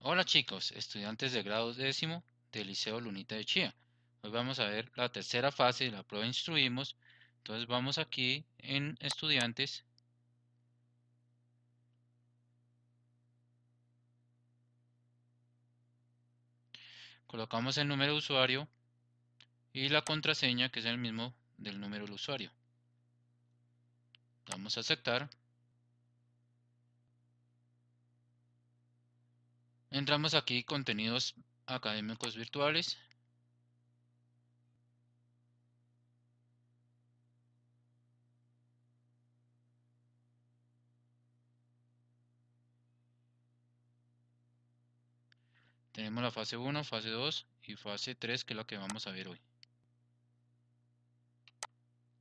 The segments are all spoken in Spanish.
Hola chicos, estudiantes de grado décimo del Liceo Lunita de Chía. Hoy vamos a ver la tercera fase de la prueba Instruimos. Entonces vamos aquí en Estudiantes, colocamos el número de usuario y la contraseña que es el mismo del número del usuario. Vamos a aceptar. Entramos aquí contenidos académicos virtuales. Tenemos la fase 1, fase 2 y fase 3, que es la que vamos a ver hoy.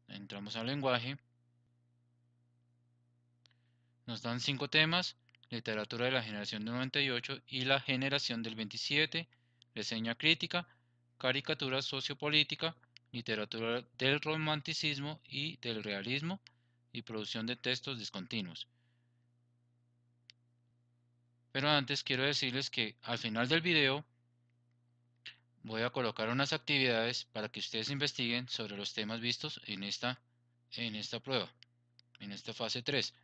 Entramos al lenguaje. Nos dan 5 temas: literatura de la generación del 98 y la generación del 27, reseña crítica, caricatura sociopolítica, literatura del romanticismo y del realismo y producción de textos discontinuos. Pero antes quiero decirles que al final del video voy a colocar unas actividades para que ustedes investiguen sobre los temas vistos en esta prueba, en esta fase 3.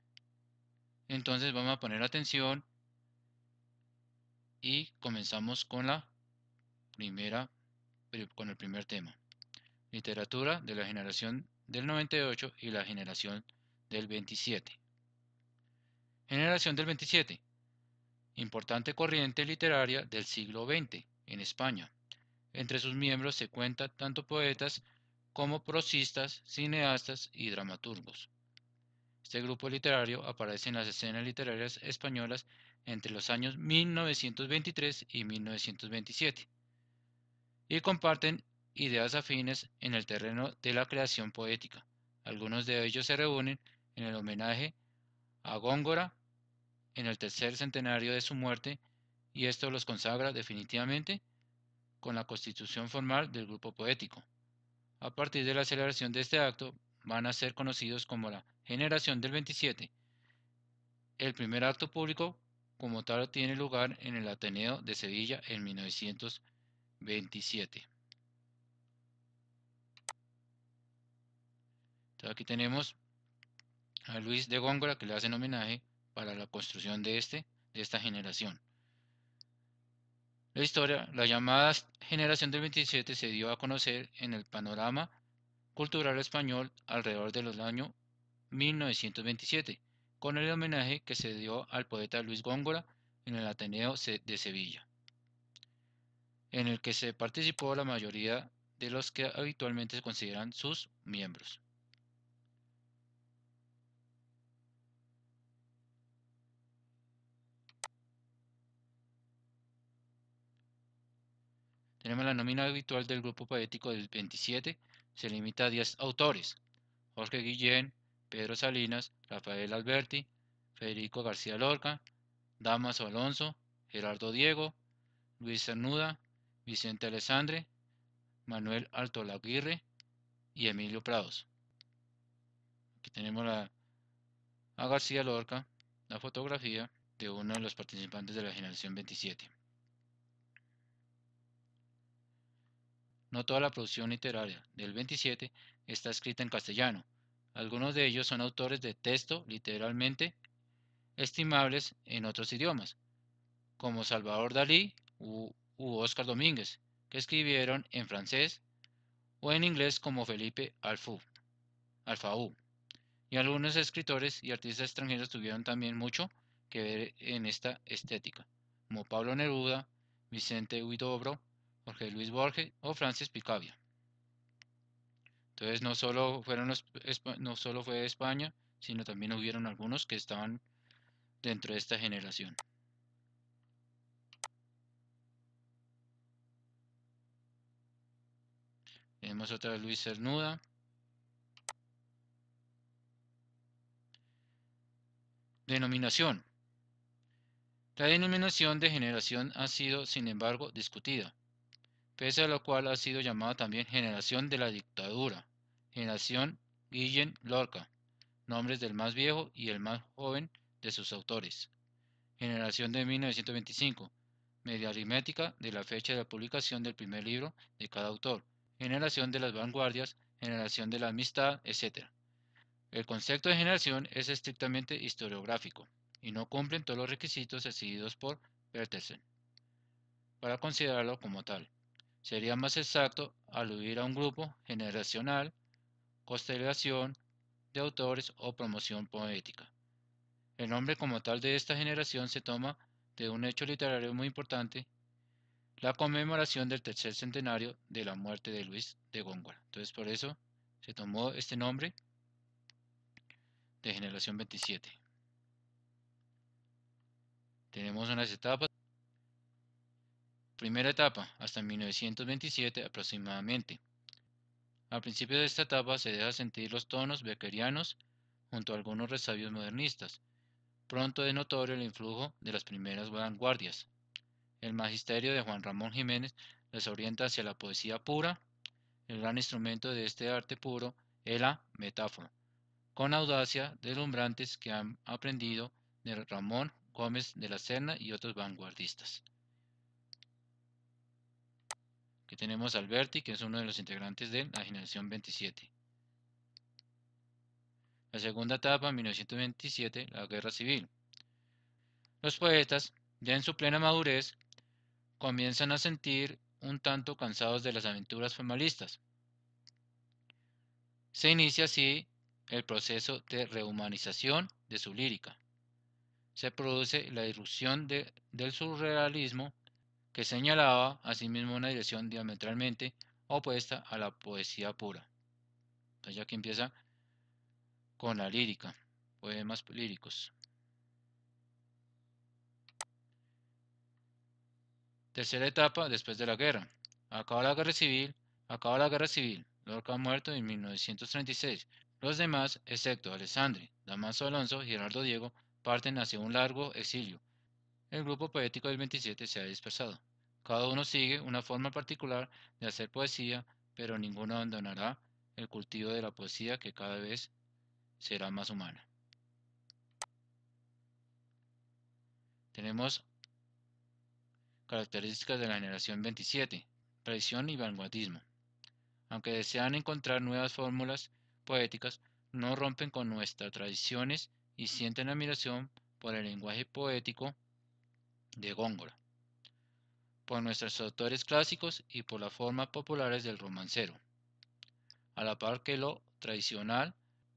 Entonces vamos a poner atención y comenzamos con el primer tema: literatura de la generación del 98 y la generación del 27. Generación del 27: importante corriente literaria del siglo XX en España. Entre sus miembros se cuentan tanto poetas como prosistas, cineastas y dramaturgos. Este grupo literario aparece en las escenas literarias españolas entre los años 1923 y 1927 y comparten ideas afines en el terreno de la creación poética. Algunos de ellos se reúnen en el homenaje a Góngora en el tercer centenario de su muerte, y esto los consagra definitivamente con la constitución formal del grupo poético. A partir de la celebración de este acto van a ser conocidos como la generación del 27. El primer acto público como tal tiene lugar en el Ateneo de Sevilla en 1927. Entonces aquí tenemos a Luis de Góngora, que le hacen homenaje para la construcción de esta generación. La historia: la llamada generación del 27 se dio a conocer en el panorama cultural español alrededor del año 1927, con el homenaje que se dio al poeta Luis Góngora en el Ateneo de Sevilla, en el que se participó la mayoría de los que habitualmente se consideran sus miembros. Tenemos la nómina habitual del grupo poético del 27, se limita a 10 autores: Jorge Guillén, Pedro Salinas, Rafael Alberti, Federico García Lorca, Dámaso Alonso, Gerardo Diego, Luis Cernuda, Vicente Alessandre, Manuel Altolaguirre y Emilio Prados. Aquí tenemos a García Lorca, la fotografía de uno de los participantes de la generación 27. No toda la producción literaria del 27 está escrita en castellano. Algunos de ellos son autores de texto literalmente estimables en otros idiomas, como Salvador Dalí u Óscar Domínguez, que escribieron en francés o en inglés, como Felipe Alfaú. Y algunos escritores y artistas extranjeros tuvieron también mucho que ver en esta estética, como Pablo Neruda, Vicente Huidobro, Jorge Luis Borges o Francis Picabia. Entonces no solo fue de España, sino también hubieron algunos que estaban dentro de esta generación. Tenemos otra de Luis Cernuda. Denominación: la denominación de generación ha sido, sin embargo, discutida, pese a lo cual ha sido llamada también generación de la dictadura, generación Guillén Lorca, nombres del más viejo y el más joven de sus autores, generación de 1925, media aritmética de la fecha de la publicación del primer libro de cada autor, generación de las vanguardias, generación de la amistad, etc. El concepto de generación es estrictamente historiográfico y no cumple todos los requisitos exigidos por Petersen para considerarlo como tal. Sería más exacto aludir a un grupo generacional, constelación de autores o promoción poética. El nombre como tal de esta generación se toma de un hecho literario muy importante, la conmemoración del tercer centenario de la muerte de Luis de Góngora. Entonces por eso se tomó este nombre de generación 27. Tenemos unas etapas. Primera etapa, hasta 1927 aproximadamente. Al principio de esta etapa se deja sentir los tonos beckerianos junto a algunos resabios modernistas. Pronto es notorio el influjo de las primeras vanguardias. El magisterio de Juan Ramón Jiménez les orienta hacia la poesía pura, el gran instrumento de este arte puro es la metáfora, con audacia deslumbrantes que han aprendido de Ramón Gómez de la Serna y otros vanguardistas. Aquí tenemos a Alberti, que es uno de los integrantes de la generación 27. La segunda etapa, 1927, la Guerra Civil. Los poetas, ya en su plena madurez, comienzan a sentir un tanto cansados de las aventuras formalistas. Se inicia así el proceso de rehumanización de su lírica. Se produce la irrupción del surrealismo, que señalaba asimismo una dirección diametralmente opuesta a la poesía pura. Entonces ya que empieza con la lírica, poemas líricos. Tercera etapa después de la guerra. Acaba la guerra civil, Lorca ha muerto en 1936. Los demás, excepto Alessandri, Damaso Alonso y Gerardo Diego, parten hacia un largo exilio. El grupo poético del 27 se ha dispersado. Cada uno sigue una forma particular de hacer poesía, pero ninguno abandonará el cultivo de la poesía que cada vez será más humana. Tenemos características de la generación 27, tradición y vanguardismo. Aunque desean encontrar nuevas fórmulas poéticas, no rompen con nuestras tradiciones y sienten admiración por el lenguaje poético de Góngora, por nuestros autores clásicos y por las formas populares del romancero. A la par que lo tradicional,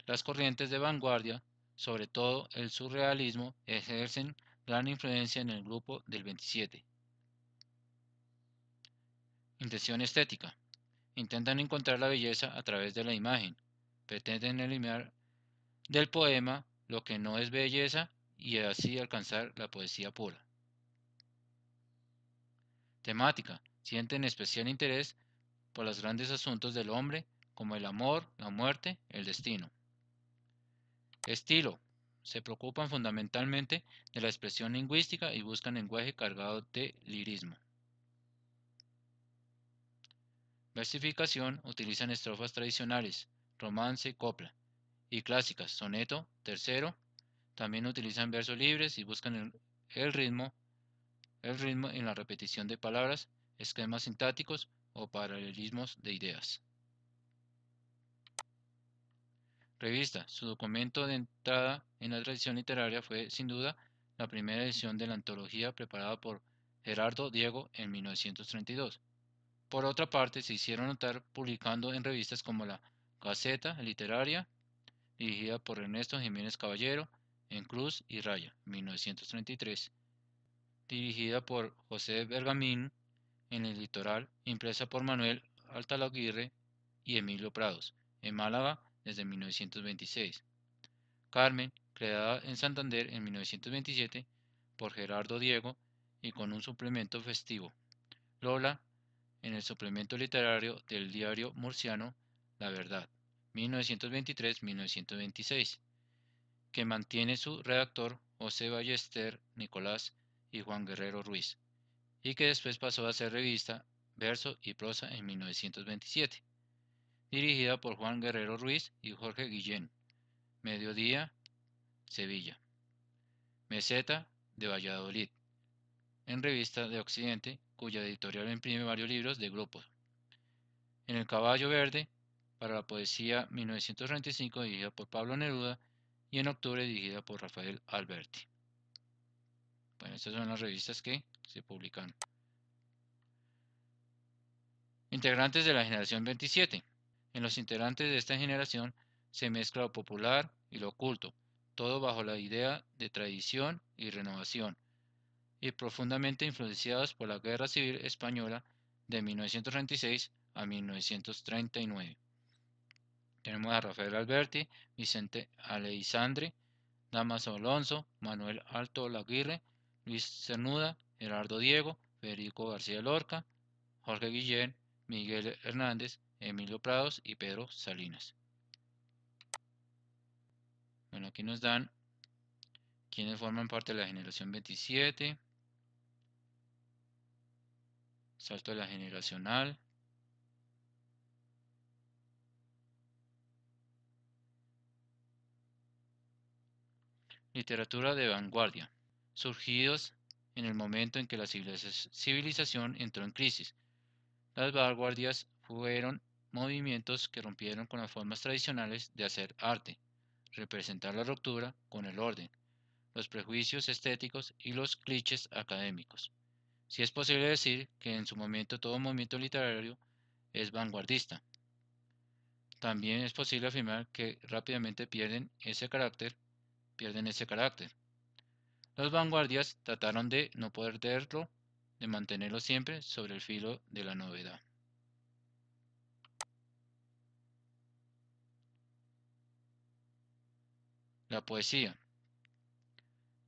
las corrientes de vanguardia, sobre todo el surrealismo, ejercen gran influencia en el grupo del 27. Intención estética. Intentan encontrar la belleza a través de la imagen. Pretenden eliminar del poema lo que no es belleza y así alcanzar la poesía pura. Temática. Sienten especial interés por los grandes asuntos del hombre como el amor, la muerte, el destino. Estilo. Se preocupan fundamentalmente de la expresión lingüística y buscan lenguaje cargado de lirismo. Versificación. Utilizan estrofas tradicionales, romance, copla, y clásicas, soneto, tercero. También utilizan versos libres y buscan el ritmo en la repetición de palabras, esquemas sintácticos o paralelismos de ideas. Revista. Su documento de entrada en la tradición literaria fue, sin duda, la primera edición de la antología preparada por Gerardo Diego en 1932. Por otra parte, se hicieron notar publicando en revistas como la Gaceta Literaria, dirigida por Ernesto Jiménez Caballero, en Cruz y Raya, 1933, dirigida por José Bergamín, en el Litoral, impresa por Manuel Altalaguirre y Emilio Prados, en Málaga desde 1926. Carmen, creada en Santander en 1927 por Gerardo Diego y con un suplemento festivo. Lola, en el suplemento literario del diario murciano La Verdad, 1923-1926, que mantiene su redactor José Ballester Nicolás y Juan Guerrero Ruiz, y que después pasó a ser revista Verso y Prosa en 1927, dirigida por Juan Guerrero Ruiz y Jorge Guillén. Mediodía, Sevilla. Meseta de Valladolid. en Revista de Occidente, cuya editorial imprime varios libros de grupos. En El caballo verde, para la poesía 1935, dirigida por Pablo Neruda, y en octubre dirigida por Rafael Alberti. Bueno, estas son las revistas que se publican. Integrantes de la generación 27. En los integrantes de esta generación se mezcla lo popular y lo oculto, todo bajo la idea de tradición y renovación, y profundamente influenciados por la Guerra Civil Española de 1936 a 1939. Tenemos a Rafael Alberti, Vicente Aleisandre, Damaso Alonso, Manuel Alto Laguirre, Luis Cernuda, Gerardo Diego, Federico García Lorca, Jorge Guillén, Miguel Hernández, Emilio Prados y Pedro Salinas. Bueno, aquí nos dan quienes forman parte de la generación 27, salto de la generacional, literatura de vanguardia, surgidos en el momento en que la civilización entró en crisis. Las vanguardias fueron movimientos que rompieron con las formas tradicionales de hacer arte, representar la ruptura con el orden, los prejuicios estéticos y los clichés académicos. Si es posible decir que en su momento todo movimiento literario es vanguardista. También es posible afirmar que rápidamente pierden ese carácter. Los vanguardias trataron de no perderlo, de mantenerlo siempre sobre el filo de la novedad. La poesía.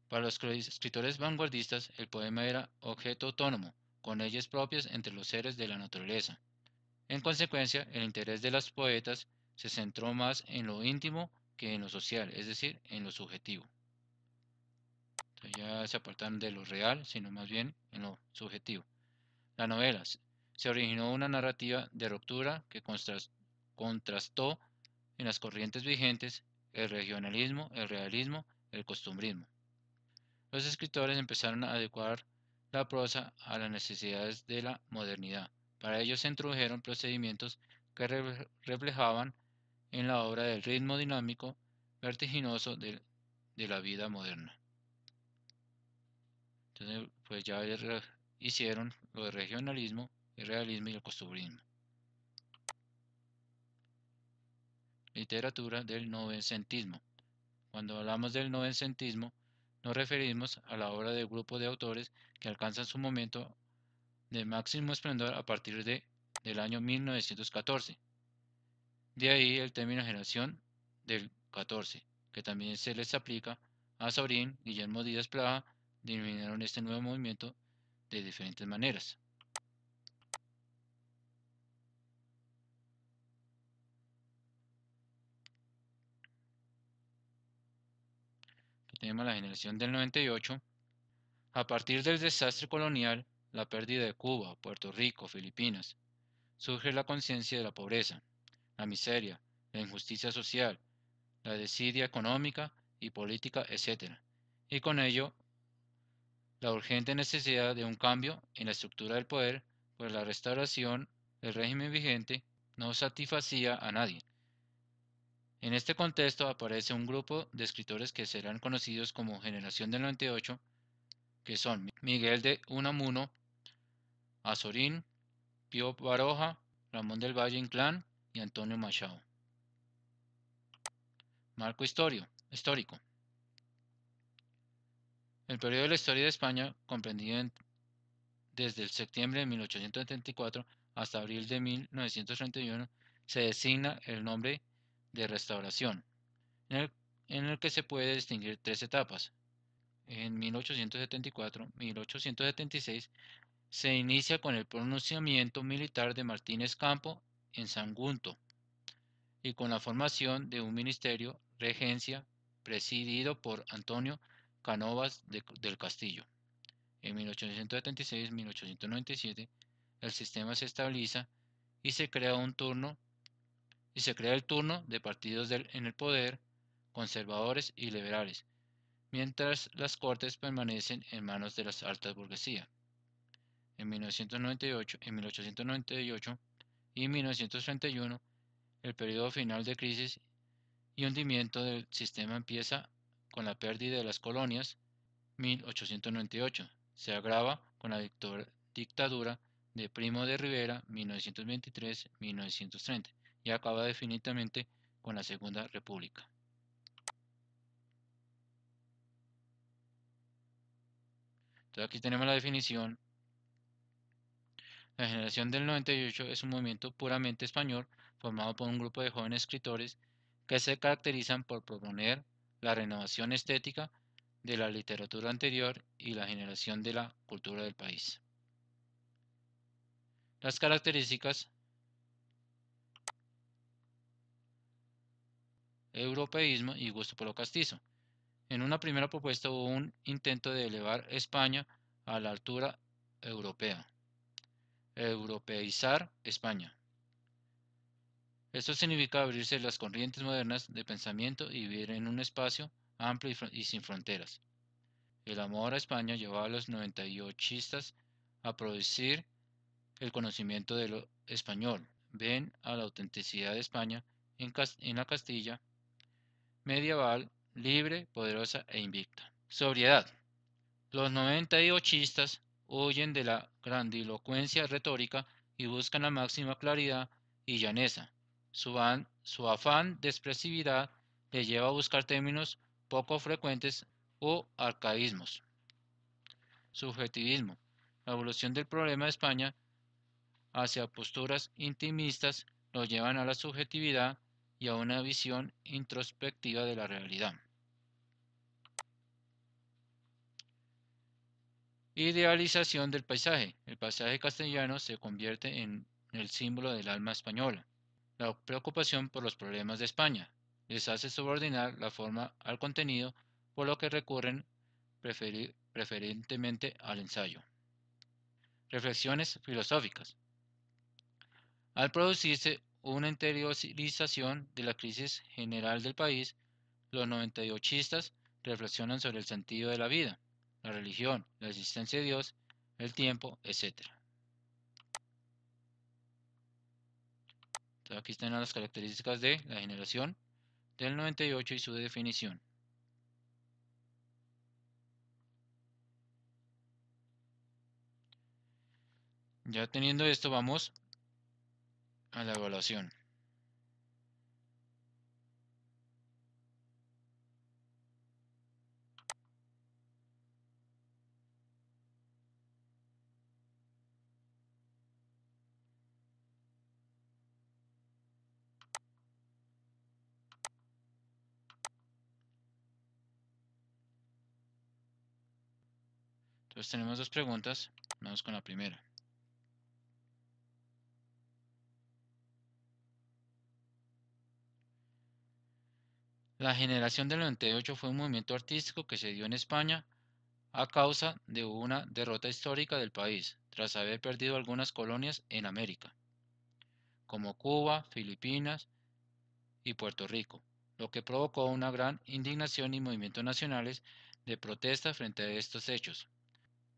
Para los escritores vanguardistas, el poema era objeto autónomo, con leyes propias entre los seres de la naturaleza. En consecuencia, el interés de los poetas se centró más en lo íntimo que en lo social, es decir, en lo subjetivo. Entonces ya se apartan de lo real, sino más bien en lo subjetivo. La novela. Se originó una narrativa de ruptura que contrastó en las corrientes vigentes el regionalismo, el realismo, el costumbrismo. Los escritores empezaron a adecuar la prosa a las necesidades de la modernidad. Para ello se introdujeron procedimientos que reflejaban en la obra el ritmo dinámico, vertiginoso de la vida moderna. Entonces, pues ya hicieron lo de regionalismo, el realismo y el costumbrismo. Literatura del novecentismo. Cuando hablamos del novecentismo, nos referimos a la obra del grupo de autores que alcanzan su momento de máximo esplendor a partir del año 1914. De ahí el término generación del 14, que también se les aplica a Saurín, Guillermo Díaz Plaza, denominaron este nuevo movimiento de diferentes maneras. Aquí tenemos la generación del 98. A partir del desastre colonial, la pérdida de Cuba, Puerto Rico, Filipinas, surge la conciencia de la pobreza, la miseria, la injusticia social, la desidia económica y política, etc. Y con ello, la urgente necesidad de un cambio en la estructura del poder, pues la restauración del régimen vigente no satisfacía a nadie. En este contexto aparece un grupo de escritores que serán conocidos como Generación del 98, que son Miguel de Unamuno, Azorín, Pío Baroja, Ramón del Valle Inclán y Antonio Machado. Marco histórico. El periodo de la historia de España, comprendido desde el septiembre de 1874 hasta abril de 1931, se designa el nombre de Restauración, en el que se puede distinguir tres etapas. En 1874-1876 se inicia con el pronunciamiento militar de Martínez Campo en Sagunto y con la formación de un ministerio regencia presidido por Antonio Cánovas del Castillo. En 1876-1897 el sistema se estabiliza y se crea el turno de partidos en el poder, conservadores y liberales, mientras las cortes permanecen en manos de las altas burguesías. En 1998, en 1898 y 1931, el periodo final de crisis y hundimiento del sistema empieza con la pérdida de las colonias, 1898. Se agrava con la dictadura de Primo de Rivera, 1923-1930, y acaba definitivamente con la Segunda República. Entonces aquí tenemos la definición. La generación del 98 es un movimiento puramente español formado por un grupo de jóvenes escritores que se caracterizan por proponer la renovación estética de la literatura anterior y la generación de la cultura del país. Las características: europeísmo y gusto por lo castizo. En una primera propuesta hubo un intento de elevar España a la altura europea, europeizar España. Esto significa abrirse las corrientes modernas de pensamiento y vivir en un espacio amplio y sin fronteras. El amor a España llevaba a los 98istas a producir el conocimiento de lo español. Ven a la autenticidad de España en la Castilla medieval, libre, poderosa e invicta. Sobriedad. Los 98istas huyen de la grandilocuencia retórica y buscan la máxima claridad y llaneza. Su afán de expresividad le lleva a buscar términos poco frecuentes o arcaísmos. Subjetivismo. La evolución del problema de España hacia posturas intimistas lo llevan a la subjetividad y a una visión introspectiva de la realidad. Idealización del paisaje. El paisaje castellano se convierte en el símbolo del alma española. La preocupación por los problemas de España les hace subordinar la forma al contenido, por lo que recurren preferentemente al ensayo. Reflexiones filosóficas. Al producirse una interiorización de la crisis general del país, los 98istas reflexionan sobre el sentido de la vida, la religión, la existencia de Dios, el tiempo, etc. Entonces aquí están las características de la generación del 98 y su definición. Ya teniendo esto, vamos a la evaluación. Entonces tenemos dos preguntas. Vamos con la primera. La generación del 98 fue un movimiento artístico que se dio en España a causa de una derrota histórica del país, tras haber perdido algunas colonias en América, como Cuba, Filipinas y Puerto Rico, lo que provocó una gran indignación y movimientos nacionales de protesta frente a estos hechos,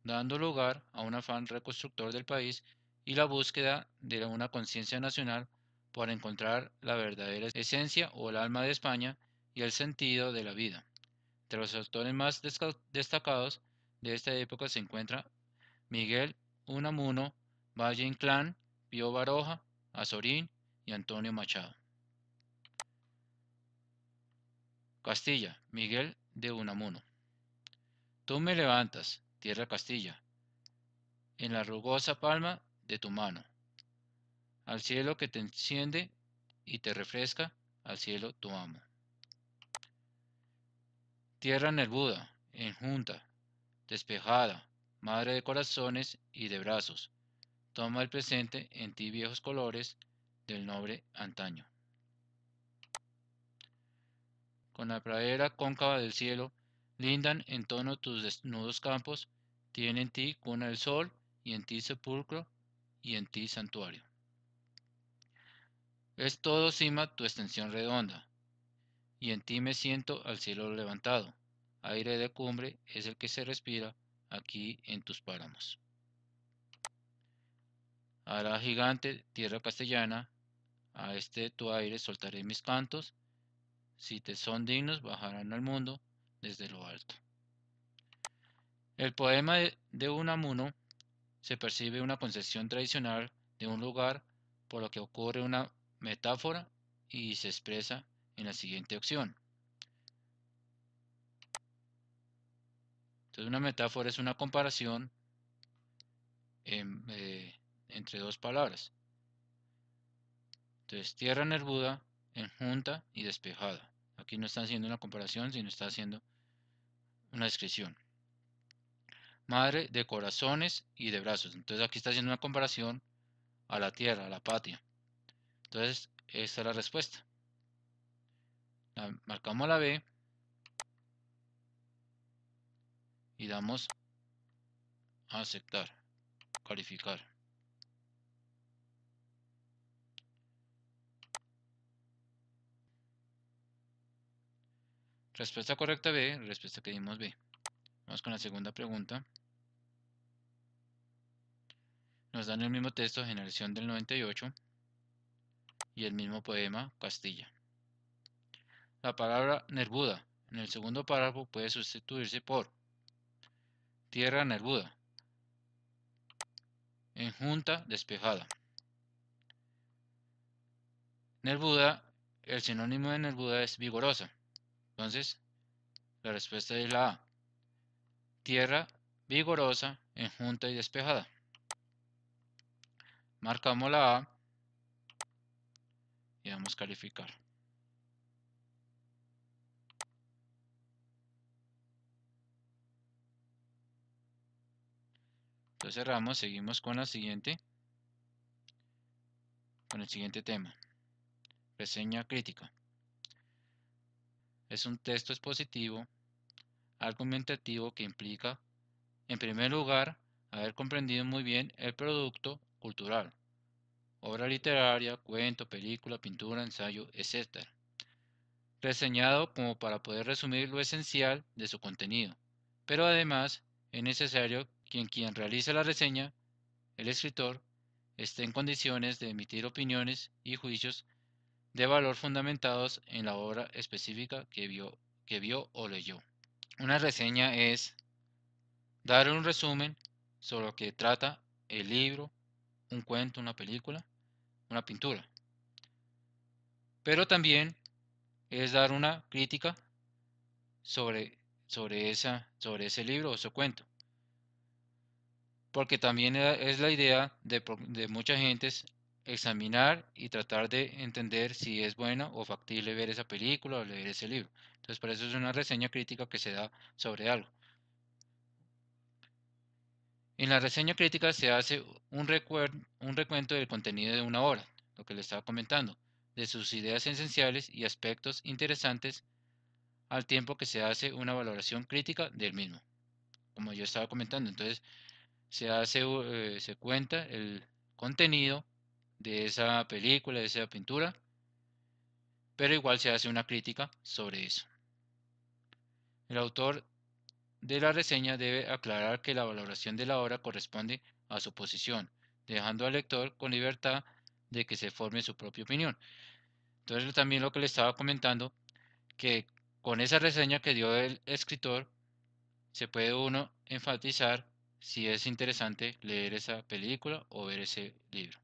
dando lugar a un afán reconstructor del país y la búsqueda de una conciencia nacional por encontrar la verdadera esencia o el alma de España y el sentido de la vida. Entre los autores más destacados de esta época se encuentra Miguel Unamuno, Valle Inclán, Pío Baroja, Azorín y Antonio Machado. Castilla, Miguel de Unamuno. Tú me levantas, tierra Castilla, en la rugosa palma de tu mano, al cielo que te enciende y te refresca, al cielo tu amo. Tierra nervuda, enjunta, despejada, madre de corazones y de brazos, toma el presente en ti viejos colores del noble antaño. Con la pradera cóncava del cielo, lindan en tono tus desnudos campos, tiene en ti cuna el sol, y en ti sepulcro, y en ti santuario. Es todo cima tu extensión redonda, y en ti me siento al cielo levantado, aire de cumbre es el que se respira aquí en tus páramos. Ara gigante, tierra castellana, a este tu aire soltaré mis cantos, si te son dignos bajarán al mundo desde lo alto. El poema de Unamuno se percibe una concepción tradicional de un lugar, por lo que ocurre una metáfora y se expresa en la siguiente opción. Entonces una metáfora es una comparación entre dos palabras. Entonces tierra nervuda, enjunta y despejada. Aquí no está haciendo una comparación, sino está haciendo una descripción. Madre de corazones y de brazos. Entonces aquí está haciendo una comparación a la tierra, a la patria. Entonces esta es la respuesta. Marcamos la B y damos a aceptar, calificar. Respuesta correcta B, respuesta que dimos B. Vamos con la segunda pregunta. Nos dan el mismo texto, Generación del 98, y el mismo poema, Castilla. La palabra nervuda en el segundo párrafo puede sustituirse por tierra nervuda, enjunta despejada. Nervuda, el sinónimo de nervuda es vigorosa. Entonces, la respuesta es la A. Tierra vigorosa, enjunta y despejada. Marcamos la A y vamos a calificar. Entonces cerramos, seguimos con el siguiente tema. Reseña crítica. Es un texto expositivo, argumentativo que implica, en primer lugar, haber comprendido muy bien el producto cultural, obra literaria, cuento, película, pintura, ensayo, etc. Reseñado como para poder resumir lo esencial de su contenido, pero además es necesario que quien realiza la reseña, el escritor, esté en condiciones de emitir opiniones y juicios de valor fundamentados en la obra específica que vio o leyó. Una reseña es dar un resumen sobre lo que trata el libro, un cuento, una película, una pintura. Pero también es dar una crítica sobre ese libro o ese cuento. Porque también es la idea de mucha gente examinar y tratar de entender si es buena o factible ver esa película o leer ese libro. Entonces, por eso es una reseña crítica que se da sobre algo. En la reseña crítica se hace un recuento del contenido de una obra, lo que le estaba comentando, de sus ideas esenciales y aspectos interesantes, al tiempo que se hace una valoración crítica del mismo, como yo estaba comentando. Entonces, se cuenta el contenido de esa película, de esa pintura, pero igual se hace una crítica sobre eso. El autor de la reseña debe aclarar que la valoración de la obra corresponde a su posición, dejando al lector con libertad de que se forme su propia opinión. Entonces también lo que le estaba comentando, que con esa reseña que dio el escritor, se puede uno enfatizar si es interesante leer esa película o ver ese libro.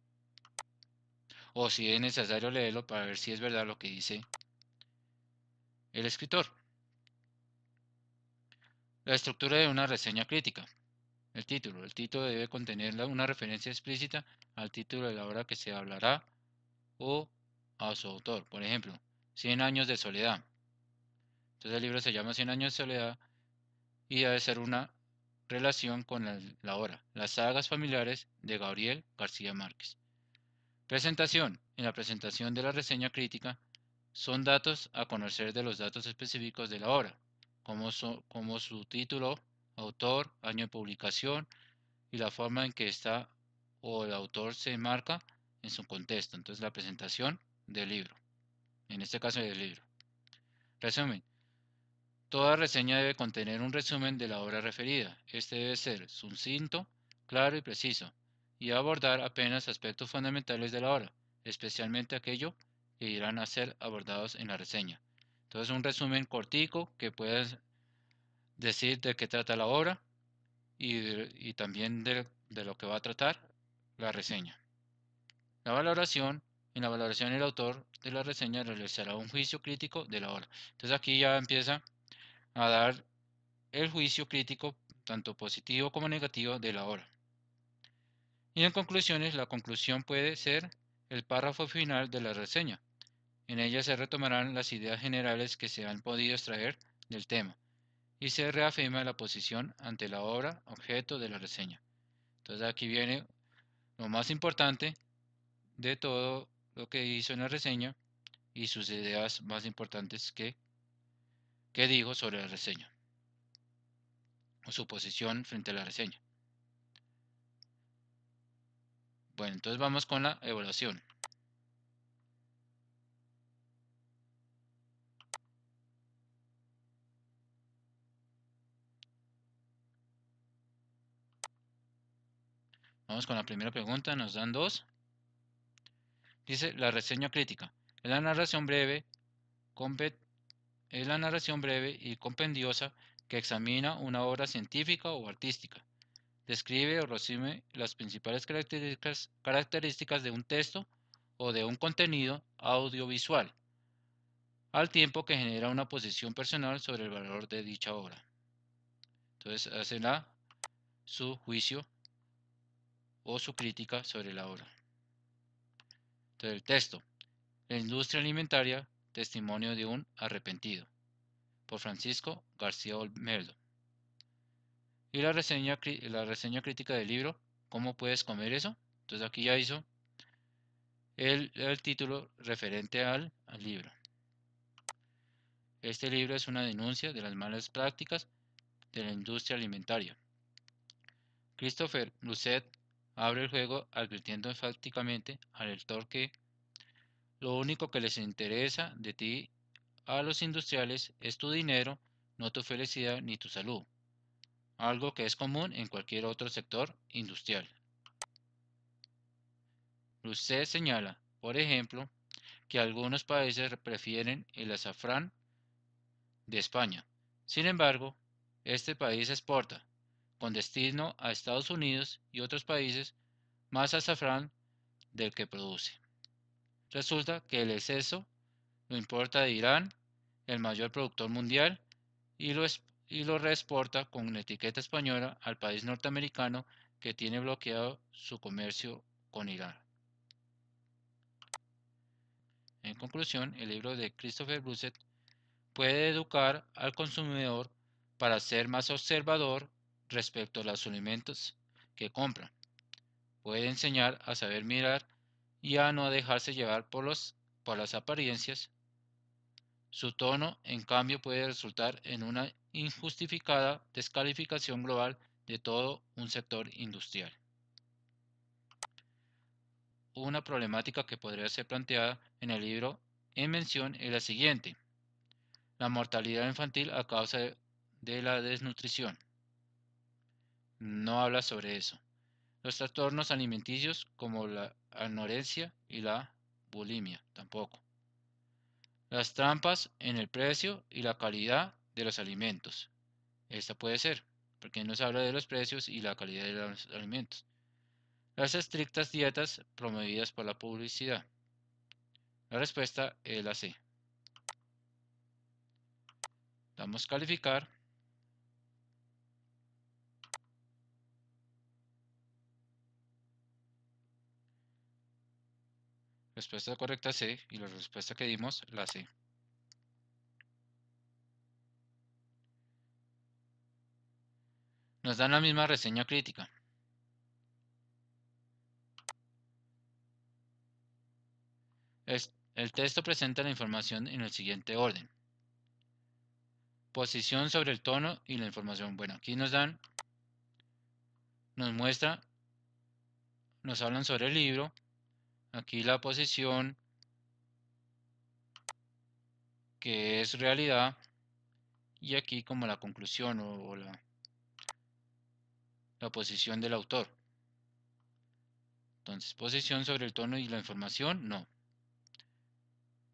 O si es necesario leerlo para ver si es verdad lo que dice el escritor. La estructura de una reseña crítica. El título. El título debe contener una referencia explícita al título de la obra que se hablará o a su autor. Por ejemplo, 100 años de soledad. Entonces el libro se llama 100 años de soledad y debe ser una relación con la obra, Las sagas familiares de Gabriel García Márquez. Presentación. En la presentación de la reseña crítica son datos a conocer de los datos específicos de la obra, como su título, autor, año de publicación y la forma en que está o el autor se enmarca en su contexto. Entonces la presentación del libro, en este caso del libro. Resumen. Toda reseña debe contener un resumen de la obra referida. Este debe ser sucinto, claro y preciso, y abordar apenas aspectos fundamentales de la obra, especialmente aquello que irán a ser abordados en la reseña. Entonces, un resumen cortico que puedas decir de qué trata la obra y también de lo que va a tratar la reseña. La valoración. En la valoración, el autor de la reseña realizará un juicio crítico de la obra. Entonces aquí ya empieza a dar el juicio crítico, tanto positivo como negativo, de la obra. Y en conclusiones, la conclusión puede ser el párrafo final de la reseña. En ella se retomarán las ideas generales que se han podido extraer del tema y se reafirma la posición ante la obra objeto de la reseña. Entonces aquí viene lo más importante de todo lo que hizo en la reseña y sus ideas más importantes que dijo sobre la reseña o su posición frente a la reseña. Bueno, entonces vamos con la evaluación. Vamos con la primera pregunta, nos dan dos. Dice la reseña crítica. Es la narración breve, y compendiosa que examina una obra científica o artística. Describe o resume las principales características de un texto o de un contenido audiovisual, al tiempo que genera una posición personal sobre el valor de dicha obra. Entonces hace su juicio o su crítica sobre la obra. Entonces el texto. La industria alimentaria, testimonio de un arrepentido, por Francisco García Olmedo. Y la reseña crítica del libro, ¿cómo puedes comer eso? Entonces aquí ya hizo el título referente al libro. Este libro es una denuncia de las malas prácticas de la industria alimentaria. Christopher Lucet abre el juego advirtiendo enfáticamente al lector que lo único que les interesa de ti a los industriales es tu dinero, no tu felicidad ni tu salud, algo que es común en cualquier otro sector industrial. Usted señala, por ejemplo, que algunos países prefieren el azafrán de España. Sin embargo, este país exporta, con destino a Estados Unidos y otros países, más azafrán del que produce. Resulta que el exceso lo importa de Irán, el mayor productor mundial, y lo reexporta con etiqueta española al país norteamericano que tiene bloqueado su comercio con Irán. En conclusión, el libro de Christopher Busset puede educar al consumidor para ser más observador respecto a los alimentos que compra. Puede enseñar a saber mirar y a no dejarse llevar por las apariencias. Su tono, en cambio, puede resultar en una injustificada descalificación global de todo un sector industrial. Una problemática que podría ser planteada en el libro en mención es la siguiente: la mortalidad infantil a causa de la desnutrición. No habla sobre eso. Los trastornos alimenticios como la anorexia y la bulimia tampoco. Las trampas en el precio y la calidad de los alimentos. Esta puede ser, porque nos habla de los precios y la calidad de los alimentos. Las estrictas dietas promovidas por la publicidad. La respuesta es la C. Damos calificar. Respuesta correcta C y la respuesta que dimos la C. Nos dan la misma reseña crítica. El texto presenta la información en el siguiente orden. Posición sobre el tono y la información. Bueno, aquí nos muestra, nos hablan sobre el libro. Aquí la posición, que es realidad, y aquí como la conclusión o la posición del autor. Entonces, posición sobre el tono y la información, no.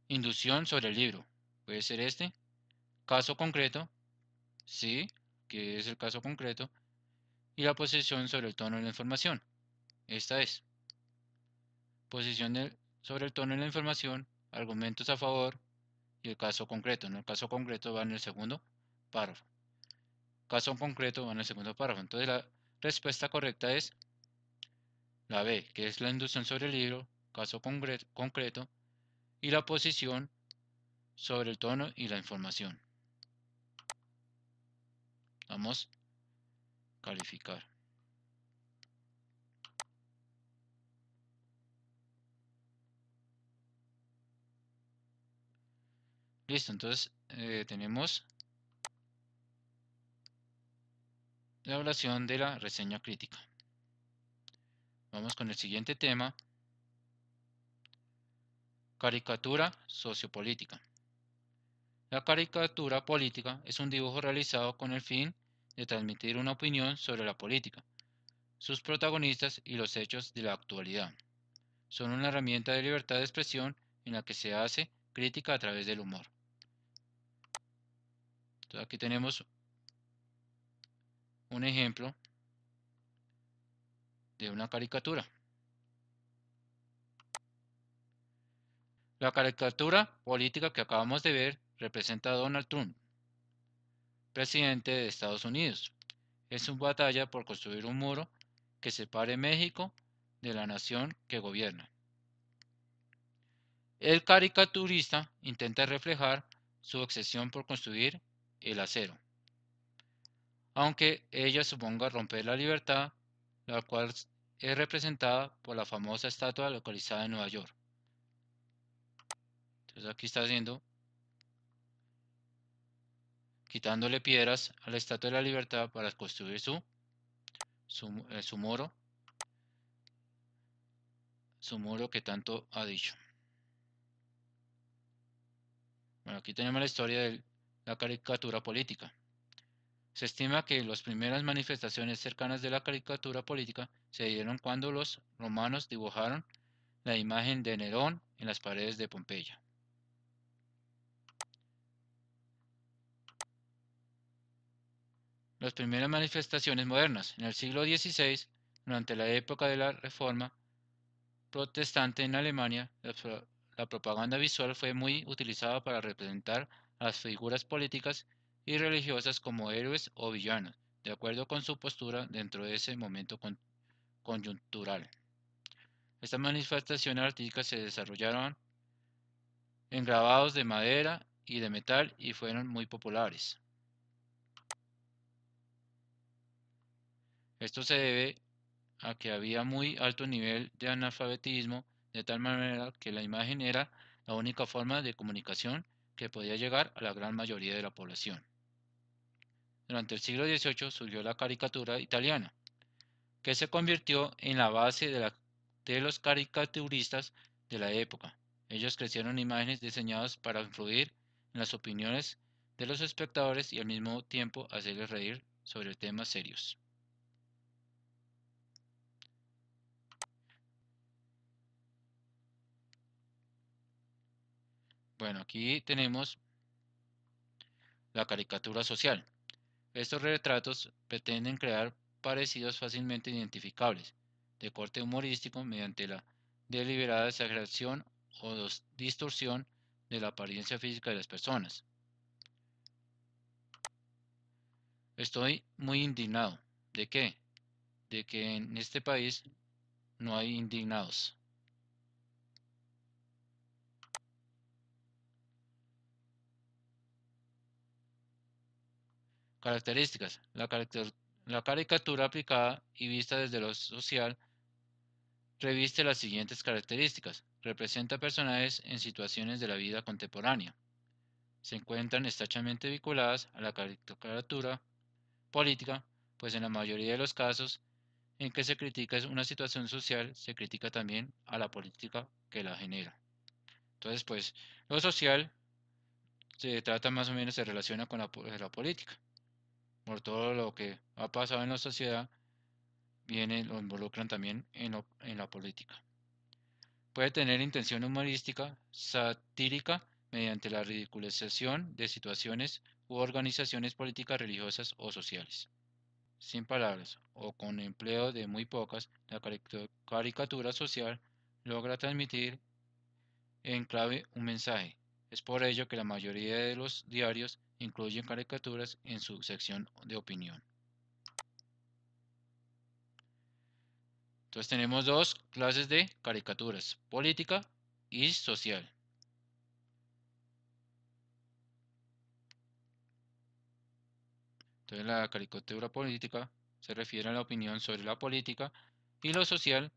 Inducción sobre el libro, puede ser este. Caso concreto, sí, que es el caso concreto. Y la posición sobre el tono y la información, esta es. Posición sobre el tono y la información, argumentos a favor y el caso concreto. ¿No? El caso concreto va en el segundo párrafo. Caso concreto va en el segundo párrafo. Entonces la respuesta correcta es la B, que es la inducción sobre el libro, caso concreto, y la posición sobre el tono y la información. Vamos a calificar. Listo, entonces tenemos la evaluación de la reseña crítica. Vamos con el siguiente tema. Caricatura sociopolítica. La caricatura política es un dibujo realizado con el fin de transmitir una opinión sobre la política, sus protagonistas y los hechos de la actualidad. Son una herramienta de libertad de expresión en la que se hace crítica a través del humor. Entonces aquí tenemos un ejemplo de una caricatura. La caricatura política que acabamos de ver representa a Donald Trump, presidente de Estados Unidos. Es su batalla por construir un muro que separe México de la nación que gobierna. El caricaturista intenta reflejar su obsesión por construir el acero, aunque ella suponga romper la libertad, la cual es representada por la famosa estatua localizada en Nueva York. Entonces aquí está haciendo, quitándole piedras a la estatua de la libertad para construir su muro que tanto ha dicho. Bueno, aquí tenemos la historia de la caricatura política. Se estima que las primeras manifestaciones cercanas de la caricatura política se dieron cuando los romanos dibujaron la imagen de Nerón en las paredes de Pompeya. Las primeras manifestaciones modernas en el siglo XVI, durante la época de la Reforma protestante en Alemania, la propaganda visual fue muy utilizada para representar a las figuras políticas y religiosas como héroes o villanos, de acuerdo con su postura dentro de ese momento coyuntural. Estas manifestaciones artísticas se desarrollaron en grabados de madera y de metal y fueron muy populares. Esto se debe a que había muy alto nivel de analfabetismo, de tal manera que la imagen era la única forma de comunicación que podía llegar a la gran mayoría de la población. Durante el siglo XVIII surgió la caricatura italiana, que se convirtió en la base de los caricaturistas de la época. Ellos crecieron imágenes diseñadas para influir en las opiniones de los espectadores y al mismo tiempo hacerles reír sobre temas serios. Bueno, aquí tenemos la caricatura social. Estos retratos pretenden crear parecidos fácilmente identificables, de corte humorístico mediante la deliberada exageración o distorsión de la apariencia física de las personas. Estoy muy indignado. ¿De qué? De que en este país no hay indignados. Características. La caricatura aplicada y vista desde lo social reviste las siguientes características. Representa personajes en situaciones de la vida contemporánea. Se encuentran estrechamente vinculadas a la caricatura política, pues en la mayoría de los casos en que se critica una situación social, se critica también a la política que la genera. Entonces, pues, lo social se trata más o menos, se relaciona con la política. Por todo lo que ha pasado en la sociedad, lo involucran también en la política. Puede tener intención humorística, satírica, mediante la ridiculización de situaciones u organizaciones políticas, religiosas o sociales. Sin palabras o con empleo de muy pocas, la caricatura social logra transmitir en clave un mensaje. Es por ello que la mayoría de los diarios incluyen caricaturas en su sección de opinión. Entonces tenemos dos clases de caricaturas, política y social. Entonces la caricatura política se refiere a la opinión sobre la política y lo social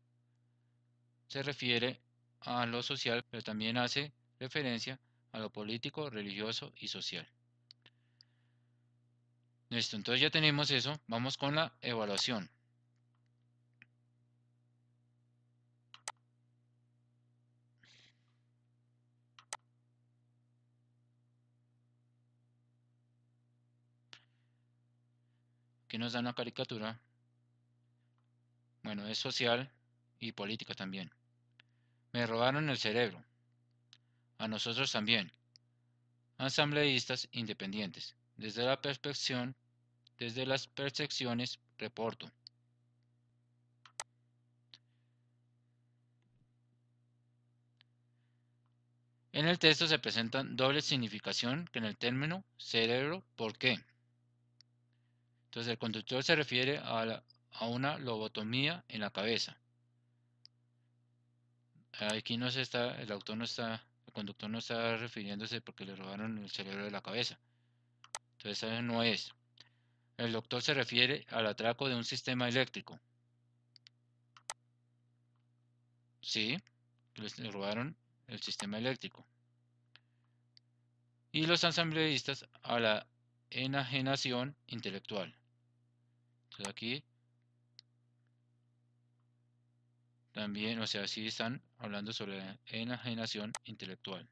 se refiere a lo social, pero también hace referencia a lo político, religioso y social. Listo, entonces ya tenemos eso. Vamos con la evaluación. ¿Qué nos da una caricatura? Bueno, es social y política también. Me robaron el cerebro. A nosotros también. Asambleístas independientes. Desde las percepciones, reporto. En el texto se presentan doble significación que en el término cerebro, ¿por qué? Entonces el conductor se refiere a una lobotomía en la cabeza. Aquí no se está, el conductor no está refiriéndose porque le robaron el cerebro de la cabeza. Entonces eso no es. El doctor se refiere al atraco de un sistema eléctrico. Sí, que le robaron el sistema eléctrico. Y los asambleístas a la enajenación intelectual. Entonces aquí también, o sea, sí están hablando sobre la enajenación intelectual.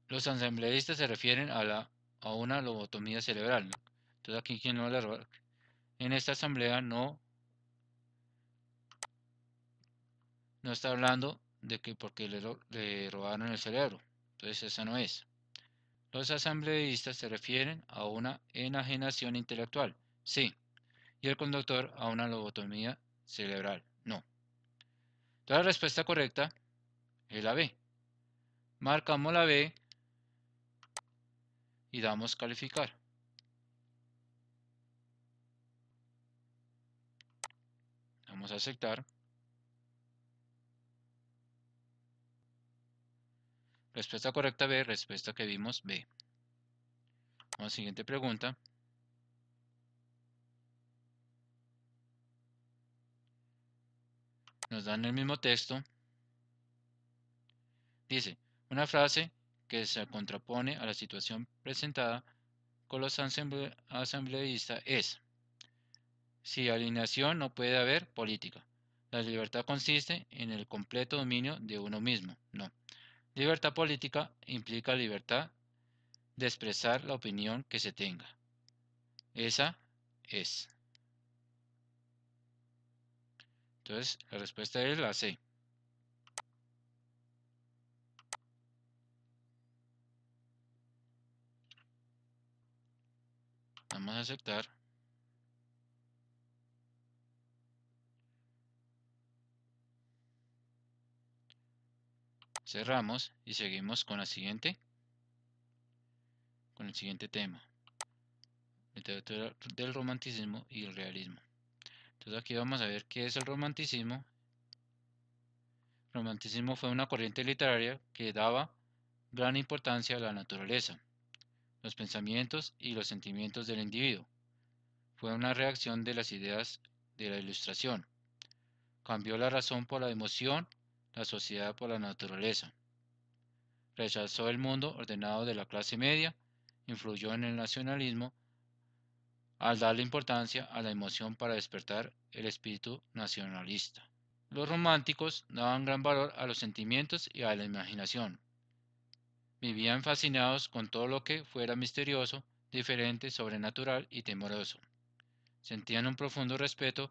Los asambleístas se refieren a una lobotomía cerebral. Entonces aquí quien no en esta asamblea no está hablando de que porque le robaron el cerebro. Entonces esa no es. Los asambleístas se refieren a una enajenación intelectual. Sí. Y el conductor a una lobotomía cerebral. No. La respuesta correcta es la B. Marcamos la B y damos calificar. Vamos a aceptar. Respuesta correcta B, respuesta que vimos B. Vamos a la siguiente pregunta. Nos dan el mismo texto. Dice, una frase que se contrapone a la situación presentada con los asambleístas es: si alineación no puede haber política. La libertad consiste en el completo dominio de uno mismo. No. Libertad política implica libertad de expresar la opinión que se tenga. Esa es. Entonces, la respuesta es la C. Vamos a aceptar. Cerramos y seguimos con el siguiente tema. Literatura del romanticismo y el realismo. Entonces aquí vamos a ver qué es el romanticismo. El romanticismo fue una corriente literaria que daba gran importancia a la naturaleza, los pensamientos y los sentimientos del individuo. Fue una reacción de las ideas de la Ilustración. Cambió la razón por la emoción, la sociedad por la naturaleza. Rechazó el mundo ordenado de la clase media, influyó en el nacionalismo al darle importancia a la emoción para despertar el espíritu nacionalista. Los románticos daban gran valor a los sentimientos y a la imaginación. Vivían fascinados con todo lo que fuera misterioso, diferente, sobrenatural y temoroso. Sentían un profundo respeto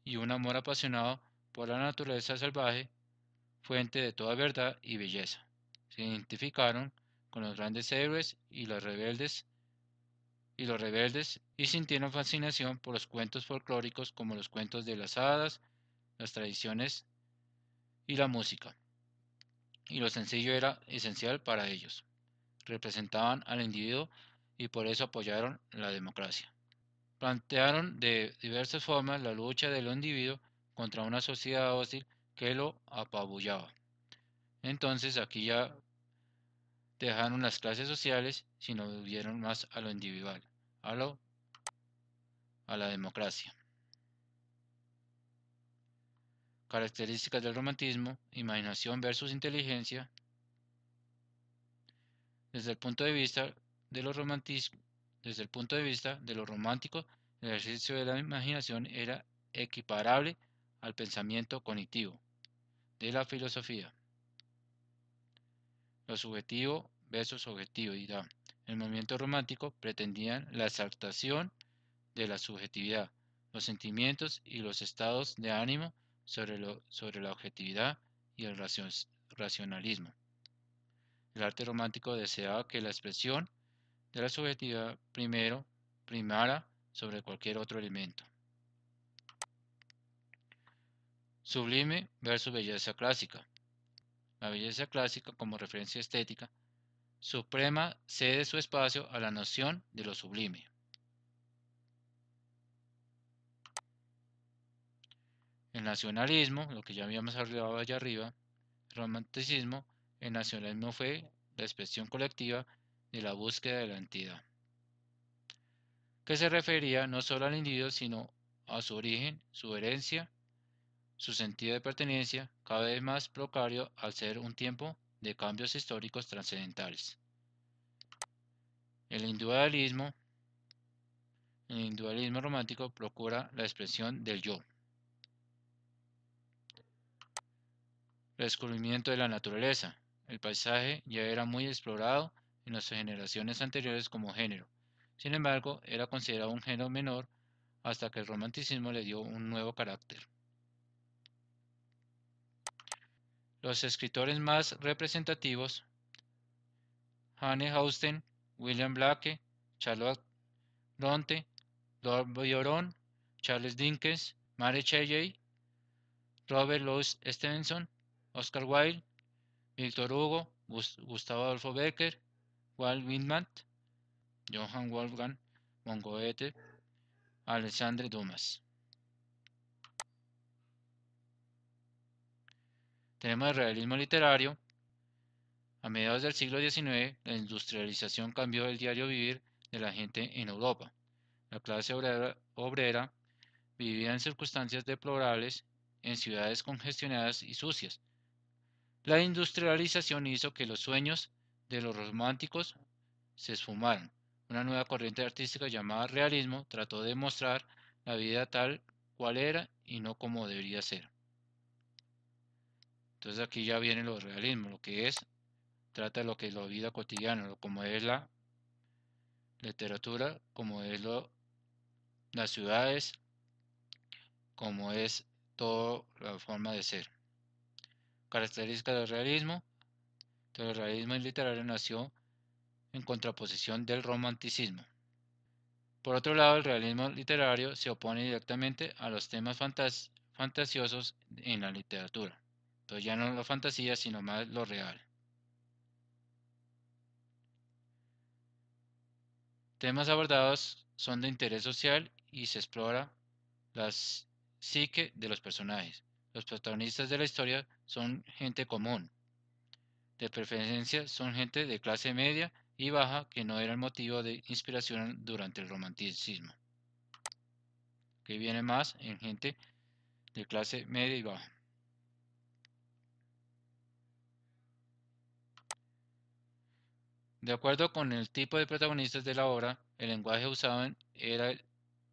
y un amor apasionado por la naturaleza salvaje, fuente de toda verdad y belleza. Se identificaron con los grandes héroes y los rebeldes y sintieron fascinación por los cuentos folclóricos como los cuentos de las hadas, las tradiciones y la música. Y lo sencillo era esencial para ellos. Representaban al individuo y por eso apoyaron la democracia. Plantearon de diversas formas la lucha del individuo contra una sociedad hostil que lo apabullaba. Entonces aquí ya dejaron las clases sociales, sino volvieron más a lo individual, a, lo, a la democracia. Características del romantismo: imaginación versus inteligencia. Desde el punto de vista de lo romantismo, desde el punto de vista de lo romántico, el ejercicio de la imaginación era equiparable al pensamiento cognitivo de la filosofía. Lo subjetivo versus objetividad. El movimiento romántico pretendía la exaltación de la subjetividad, los sentimientos y los estados de ánimo sobre la objetividad y el racionalismo. El arte romántico deseaba que la expresión de la subjetividad primara sobre cualquier otro elemento. Sublime versus belleza clásica. La belleza clásica, como referencia estética suprema, cede su espacio a la noción de lo sublime. El nacionalismo, lo que ya habíamos hablado allá arriba, el romanticismo, el nacionalismo fue la expresión colectiva de la búsqueda de la entidad, que se refería no solo al individuo, sino a su origen, su herencia, su sentido de pertenencia, cada vez más precario al ser un tiempo de cambios históricos trascendentales. El individualismo, el individualismo romántico procura la expresión del yo. El descubrimiento de la naturaleza. El paisaje ya era muy explorado en las generaciones anteriores como género. Sin embargo, era considerado un género menor hasta que el romanticismo le dio un nuevo carácter. Los escritores más representativos: Jane Austen, William Blake, Charlotte Bronte, Lord Byron, Charles Dickens, Mary Shelley, Robert Louis Stevenson, Oscar Wilde, Victor Hugo, Gustavo Adolfo Becker, Walt Whitman, Johann Wolfgang von Goethe, Alexandre Dumas. Tenemos el realismo literario. A mediados del siglo XIX, la industrialización cambió el diario vivir de la gente en Europa. La clase obrera vivía en circunstancias deplorables en ciudades congestionadas y sucias. La industrialización hizo que los sueños de los románticos se esfumaran. Una nueva corriente artística llamada realismo trató de mostrar la vida tal cual era y no como debería ser. Entonces aquí ya viene lo realismo, lo que es, trata de lo que es la vida cotidiana, como es la literatura, como es las ciudades, como es toda la forma de ser. Características del realismo. El realismo literario nació en contraposición del romanticismo. Por otro lado, el realismo literario se opone directamente a los temas fantasiosos en la literatura. Entonces ya no la fantasía, sino más lo real. Temas abordados son de interés social y se explora la psique de los personajes. Los protagonistas de la historia son gente común. De preferencia son gente de clase media y baja que no era el motivo de inspiración durante el romanticismo, que viene más en gente de clase media y baja. De acuerdo con el tipo de protagonistas de la obra, el lenguaje usado era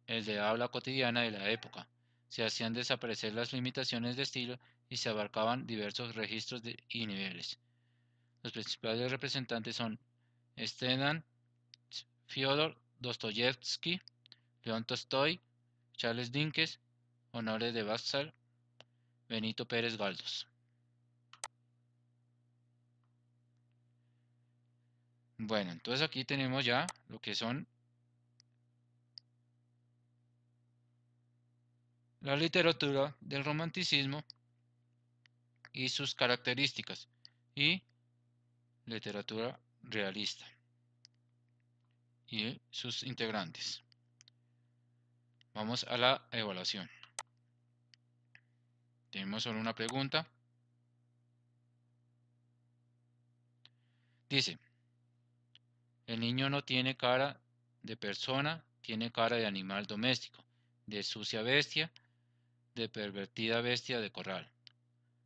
el de habla cotidiana de la época. se hacían desaparecer las limitaciones de estilo y se abarcaban diversos registros y niveles. Los principales representantes son Stendhal, Fyodor Dostoyevsky, León Tolstoy, Charles Dickens, Honoré de Balzac, Benito Pérez Galdós. Bueno, entonces aquí tenemos ya lo que son la literatura del romanticismo y sus características, y literatura realista y sus integrantes. Vamos a la evaluación. Tenemos solo una pregunta. Dice, el niño no tiene cara de persona, tiene cara de animal doméstico, de sucia bestia, de pervertida bestia de corral.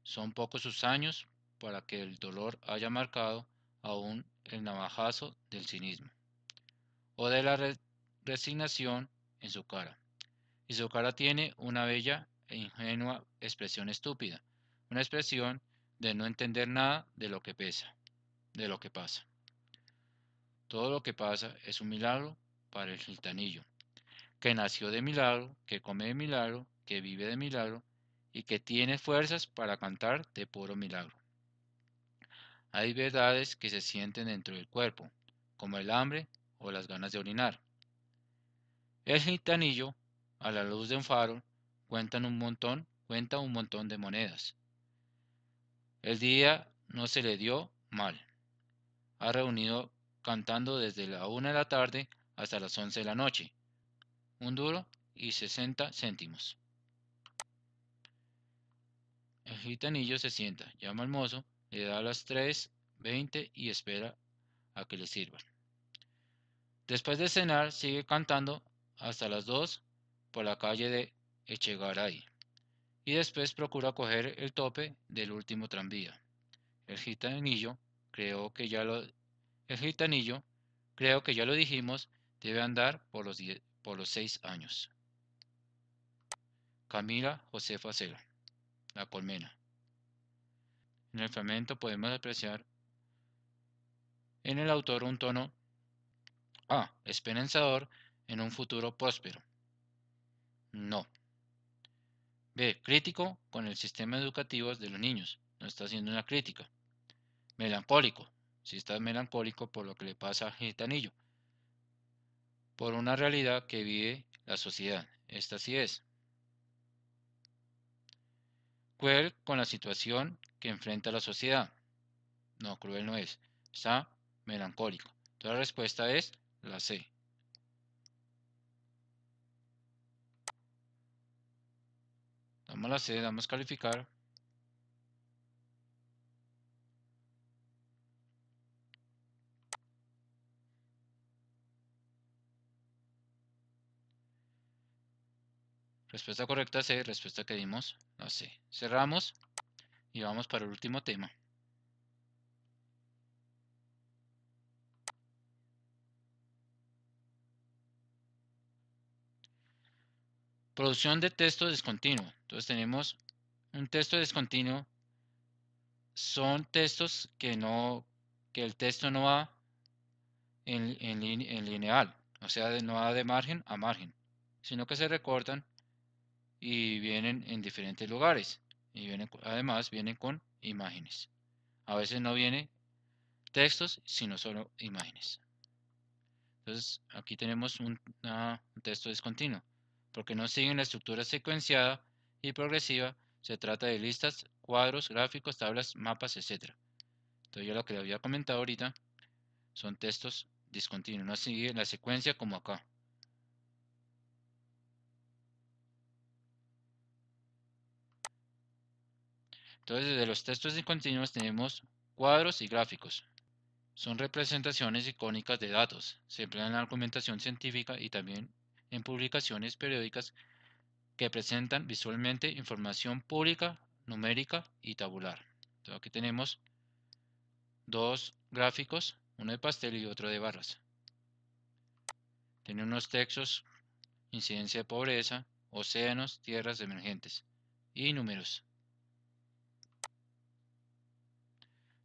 Son pocos sus años para que el dolor haya marcado aún el navajazo del cinismo o de la resignación en su cara. Y su cara tiene una bella e ingenua expresión estúpida, una expresión de no entender nada de lo que pasa. Todo lo que pasa es un milagro para el gitanillo, que nació de milagro, que come de milagro, que vive de milagro y que tiene fuerzas para cantar de puro milagro. Hay verdades que se sienten dentro del cuerpo, como el hambre o las ganas de orinar. El gitanillo, a la luz de un faro, cuenta un montón de monedas. El día no se le dio mal. Ha reunido cantando desde la 1 de la tarde hasta las 11 de la noche. 1 duro y 60 céntimos. El gitanillo se sienta, llama al mozo, le da las 3:20 y espera a que le sirvan. Después de cenar, sigue cantando hasta las 2 por la calle de Echegaray y después procura coger el tope del último tranvía. El gitanillo, creo que ya lo, el gitanillo, creo que ya lo dijimos, debe andar por los 6 años. Camila Josefa Cela, La Colmena. En el fragmento podemos apreciar en el autor un tono A. Esperanzador en un futuro próspero. No. B. Crítico con el sistema educativo de los niños. No está haciendo una crítica. Melancólico. Si está melancólico por lo que le pasa a Gitanillo. Por una realidad que vive la sociedad. Esta sí es. Cruel con la situación que enfrenta la sociedad. No, cruel no es. Está melancólico. Entonces la respuesta es la C. Damos la C, damos calificar. Respuesta correcta C, respuesta que dimos la C. Cerramos y vamos para el último tema. Producción de texto discontinuo. Entonces tenemos un texto discontinuo. Son textos que el texto no va en lineal, o sea, no va de margen a margen, sino que se recortan y vienen en diferentes lugares. Y además vienen con imágenes. A veces no vienen textos, sino solo imágenes. Entonces aquí tenemos un texto discontinuo, porque no siguen la estructura secuenciada y progresiva. Se trata de listas, cuadros, gráficos, tablas, mapas, etc. Entonces yo lo que le había comentado ahorita son textos discontinuos, no siguen la secuencia como acá. Entonces desde los textos discontinuos tenemos cuadros y gráficos. Son representaciones icónicas de datos. Se emplean en la argumentación científica y también en publicaciones periódicas que presentan visualmente información pública, numérica y tabular. Entonces aquí tenemos dos gráficos, uno de pastel y otro de barras. Tiene unos textos, incidencia de pobreza, océanos, tierras emergentes y números.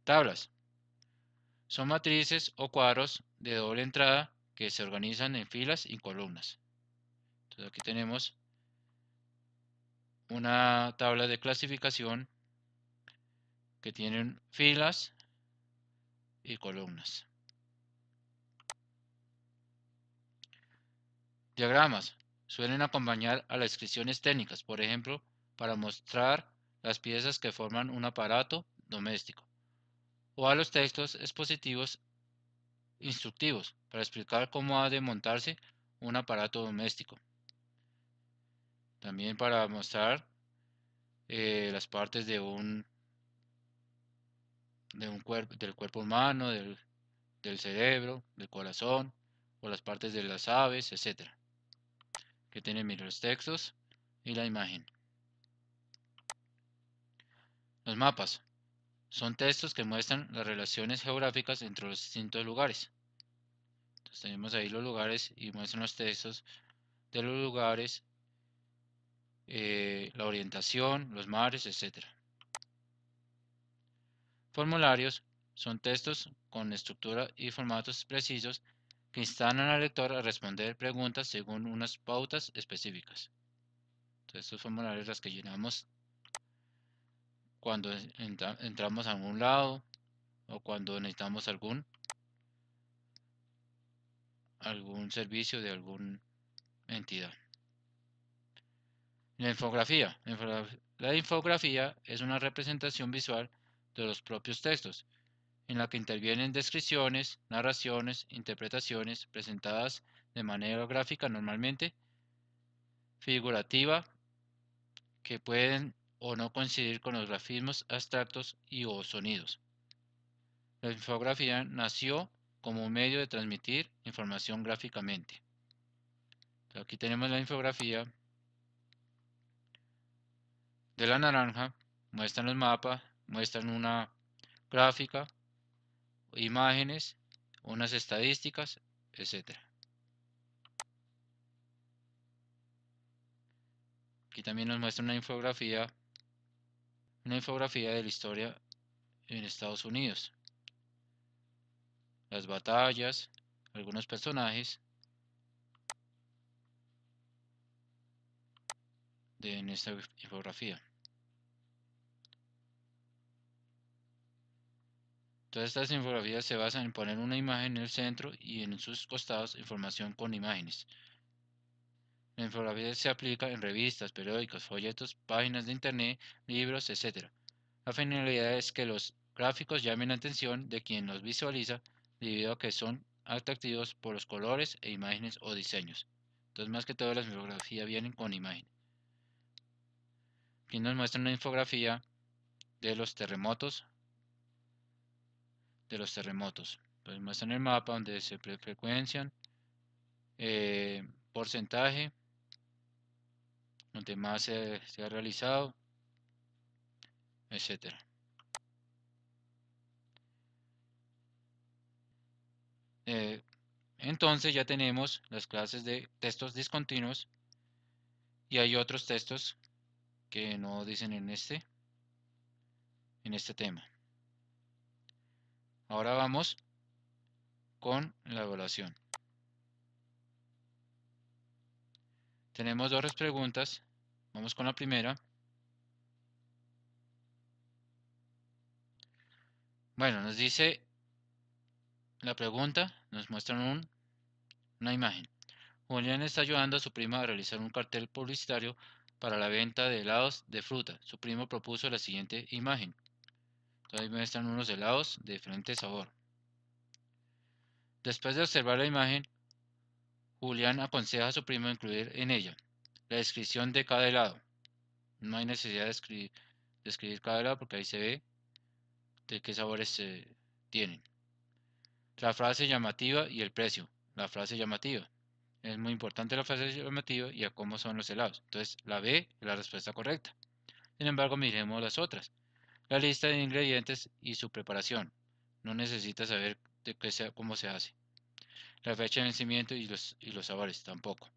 Tablas. Son matrices o cuadros de doble entrada que se organizan en filas y columnas. Entonces aquí tenemos una tabla de clasificación que tienen filas y columnas. Diagramas suelen acompañar a las descripciones técnicas, por ejemplo, para mostrar las piezas que forman un aparato doméstico, o a los textos expositivos instructivos para explicar cómo ha de montarse un aparato doméstico. También para mostrar las partes del cuerpo humano, del cerebro, del corazón, o las partes de las aves, etc. Que tienen los textos y la imagen. Los mapas son textos que muestran las relaciones geográficas entre los distintos lugares. Entonces tenemos ahí los lugares y muestran los textos de los lugares, la orientación, los mares, etc. Formularios son textos con estructura y formatos precisos que instan al lector a responder preguntas según unas pautas específicas. Entonces, estos formularios los que llenamos cuando entramos a algún lado o cuando necesitamos algún servicio de alguna entidad. La infografía. La infografía es una representación visual de los propios textos, en la que intervienen descripciones, narraciones, interpretaciones presentadas de manera gráfica, normalmente figurativa, que pueden o no coincidir con los grafismos abstractos y o sonidos. La infografía nació como un medio de transmitir información gráficamente. Aquí tenemos la infografía de la naranja, muestran los mapas, muestran una gráfica, imágenes, unas estadísticas, etc. Aquí también nos muestra una infografía de la historia en Estados Unidos, las batallas, algunos personajes en esta infografía. Todas estas infografías se basan en poner una imagen en el centro y en sus costados información con imágenes. La infografía se aplica en revistas, periódicos, folletos, páginas de internet, libros, etc. La finalidad es que los gráficos llamen la atención de quien los visualiza debido a que son atractivos por los colores e imágenes o diseños. Entonces, más que todo, las infografías vienen con imagen. Aquí nos muestra una infografía de los terremotos. Entonces muestran el mapa donde se frecuencian, porcentaje, donde más se ha realizado, etc. Entonces ya tenemos las clases de textos discontinuos y hay otros textos que no dicen en este tema. Ahora vamos con la evaluación. Tenemos dos preguntas. Vamos con la primera. Bueno, nos dice la pregunta, nos muestran una imagen. Julián está ayudando a su prima a realizar un cartel publicitario para la venta de helados de fruta. Su primo propuso la siguiente imagen. Entonces muestran unos helados de diferente sabor. Después de observar la imagen, Julián aconseja a su primo incluir en ella la descripción de cada helado. No hay necesidad de escribir cada helado porque ahí se ve de qué sabores se tienen. La frase llamativa y el precio. La frase llamativa. Es muy importante la frase llamativa y a cómo son los helados. Entonces, la B es la respuesta correcta. Sin embargo, miremos las otras. La lista de ingredientes y su preparación. No necesita saber cómo se hace. La fecha de vencimiento y los sabores tampoco.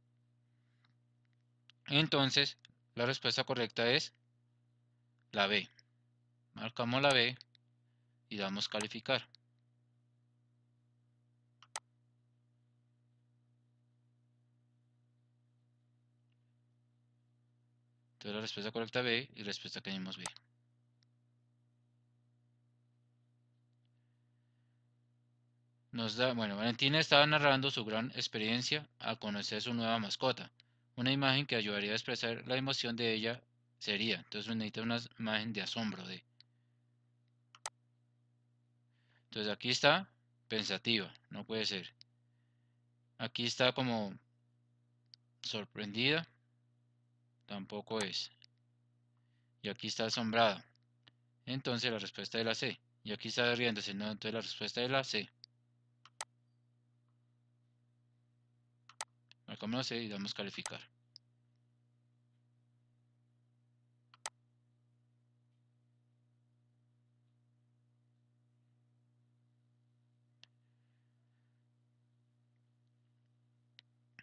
Entonces, la respuesta correcta es la B. Marcamos la B y damos calificar. Entonces la respuesta correcta B y respuesta que dimos B. Bueno, Valentina estaba narrando su gran experiencia al conocer su nueva mascota. Una imagen que ayudaría a expresar la emoción de ella sería, entonces necesita una imagen de asombro de. Entonces aquí está pensativa, no puede ser. Aquí está como sorprendida, tampoco es. Y aquí está asombrada. Entonces la respuesta es la C. Y aquí está riéndose, no, entonces la respuesta es la C. Marcamos la C y damos calificar.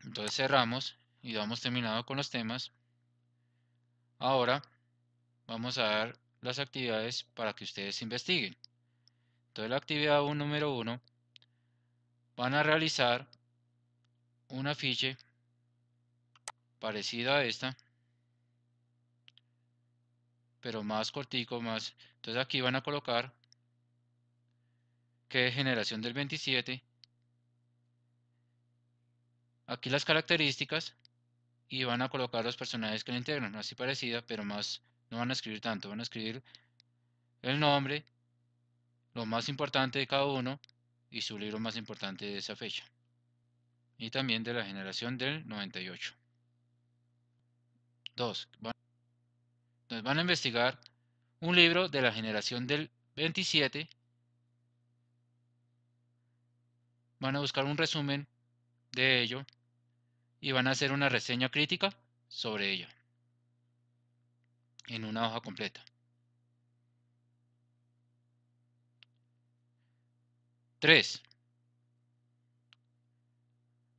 Entonces cerramos y damos terminado con los temas. Ahora vamos a dar las actividades para que ustedes investiguen. Entonces la actividad número 1 van a realizar un afiche parecido a esta, pero más cortico, más. Entonces aquí van a colocar que es generación del 27, aquí las características y van a colocar los personajes que la integran, así parecida, pero más, no van a escribir tanto, van a escribir el nombre, lo más importante de cada uno y su libro más importante de esa fecha. Y también de la generación del 98. 2. Van a investigar un libro de la generación del 27. Van a buscar un resumen de ello y van a hacer una reseña crítica sobre ella en una hoja completa. 3.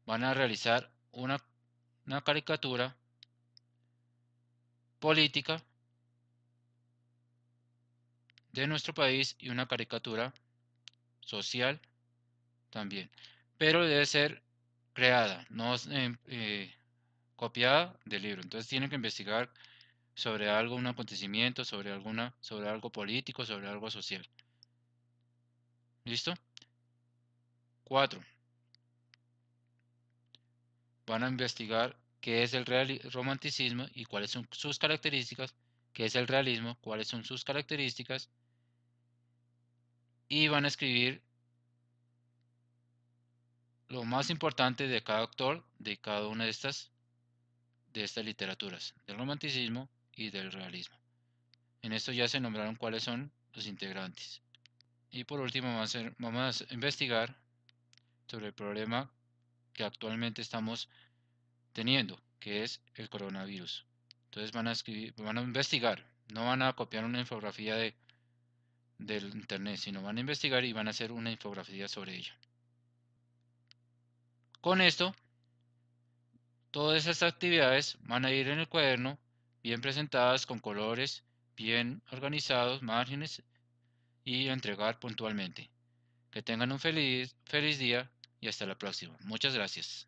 Van a realizar una caricatura política de nuestro país y una caricatura social también. Pero debe ser creada, no copiada del libro. Entonces tienen que investigar sobre algo, un acontecimiento, sobre algo político, sobre algo social. ¿Listo? 4. Van a investigar qué es el romanticismo y cuáles son sus características, qué es el realismo, cuáles son sus características, y van a escribir lo más importante de cada autor de cada una de estas literaturas, del romanticismo y del realismo. En esto ya se nombraron cuáles son los integrantes. Y por último vamos a investigar sobre el problema que actualmente estamos teniendo, que es el coronavirus. Entonces van a investigar, no van a copiar una infografía del internet, sino van a investigar y van a hacer una infografía sobre ella. Con esto, todas esas actividades van a ir en el cuaderno, bien presentadas, con colores, bien organizados, márgenes y entregar puntualmente. Que tengan un feliz día y hasta la próxima. Muchas gracias.